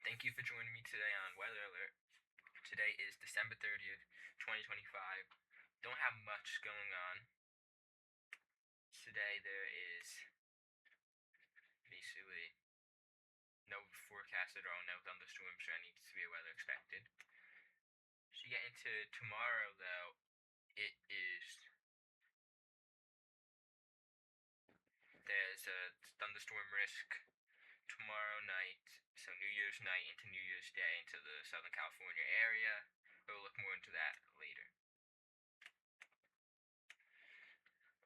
Thank you for joining me today on Weather Alert. Today is December 30th, 2025. Don't have much going on. Today there is basically no forecast at all, no thunderstorms or any severe weather expected. So you get into tomorrow though, there's a thunderstorm risk tomorrow night, so New Year's night into New Year's Day into the Southern California area. We'll look more into that later.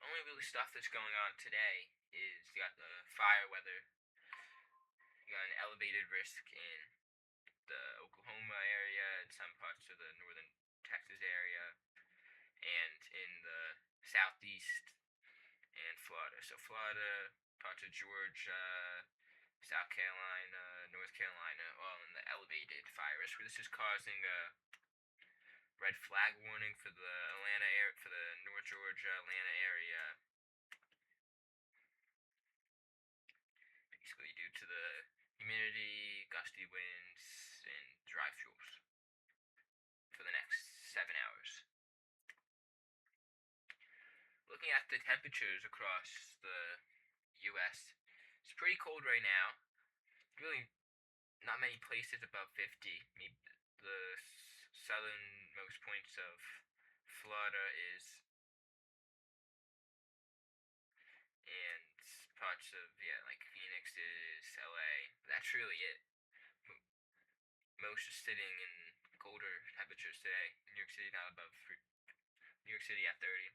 Only really stuff that's going on today is you got the fire weather. You got an elevated risk in the Oklahoma area and some parts of the northern Texas area and in the southeast and Florida. So Florida, parts of Georgia, South Carolina, North Carolina, all in the elevated fire risk. This is causing a red flag warning for the North Georgia, Atlanta area. Basically due to the humidity, gusty winds, and dry fuels for the next 7 hours. Looking at the temperatures across the U.S., it's pretty cold right now. Really not many places above 50. Maybe the southernmost points of Florida is, and parts of, like Phoenix is, LA. That's really it. Most are sitting in colder temperatures today. New York City not above New York City at 30.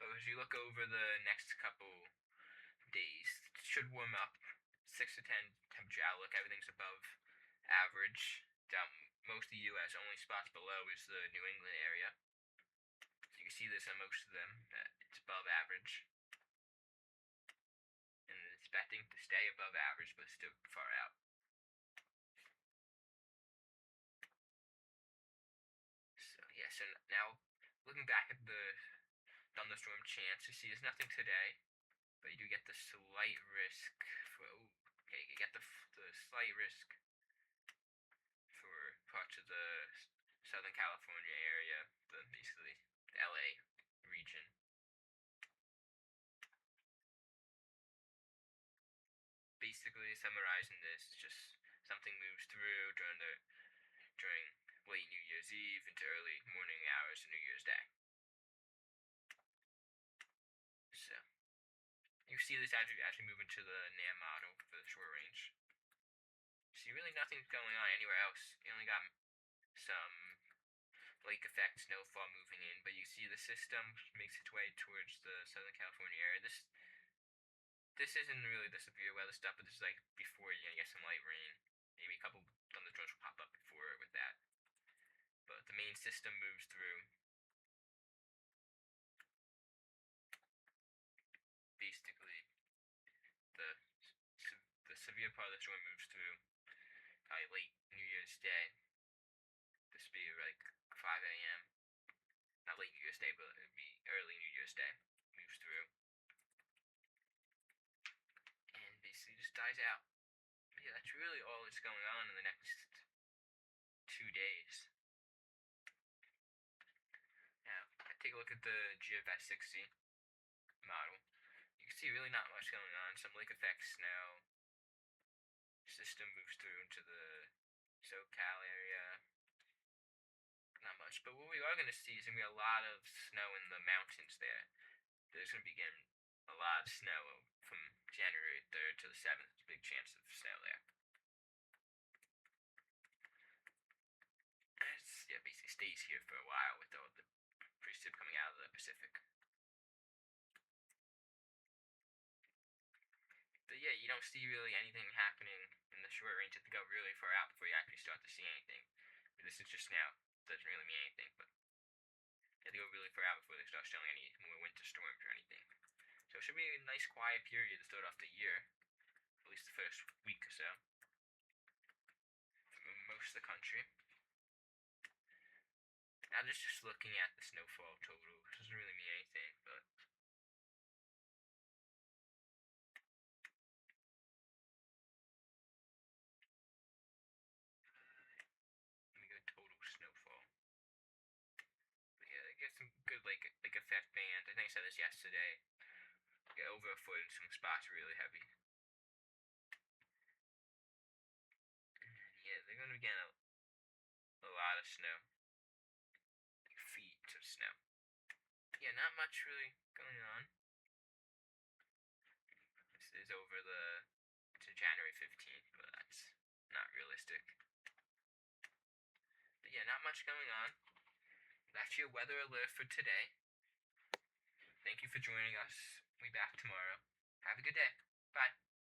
But as you look over the next couple days, it should warm up. 6 to 10 temperature outlook. Everything's above average. Down most of the U.S. Only spots below is the New England area. So you can see this on most of them, that it's above average. And expecting to stay above average, but still far out. So now looking back at the thunderstorm chance, you see there's nothing today, but you do get the slight risk for. You get the slight risk for parts of the Southern California area, basically the LA region. Basically, summarizing this, just something moves through during late New Year's Eve into early morning hours of New Year's Day. So you see this as you move into the NAM model for the short range. See, really nothing's going on anywhere else. You only got some lake effect snowfall moving in, but you see the system makes its way towards the Southern California area. This isn't really the severe weather stuff, but this is like before you're gonna get some light rain. Maybe a couple thunderstorms will pop up before with that. But the main system moves through. Basically, the severe part of the storm moves through probably late New Year's Day. This would be like 5 a.m. Not late New Year's Day, but it would be early New Year's Day. Moves through. And basically just dies out. But yeah, that's really all that's going on in the next 2 days. Now, take a look at the GFS 60 model. You can see really not much going on. Some lake effect snow. System moves through into the SoCal area. Not much, but what we are going to see is going to be a lot of snow in the mountains there. There's going to be getting a lot of snow from January 3rd to the 7th. There's a big chance of snow there. It basically stays here for a while with all the precip coming out of the Pacific. But yeah, you don't see really anything happening in the short range. You have to go really far out before you actually start to see anything. But this is just now. It doesn't really mean anything, but you have to go really far out before they start showing any more winter storms or anything. So it should be a nice quiet period to start off the year. At least the first week or so. For most of the country. Now just looking at the snowfall total, it doesn't really mean anything, but some good like effect bands. I think I said this yesterday. Get over a foot in some spots really heavy. Yeah, they're gonna be getting a lot of snow. Like feet of snow. Yeah, not much really going on. This is over to January 15th, but that's not realistic. But yeah, not much going on. That's your weather alert for today. Thank you for joining us. We'll be back tomorrow. Have a good day. Bye.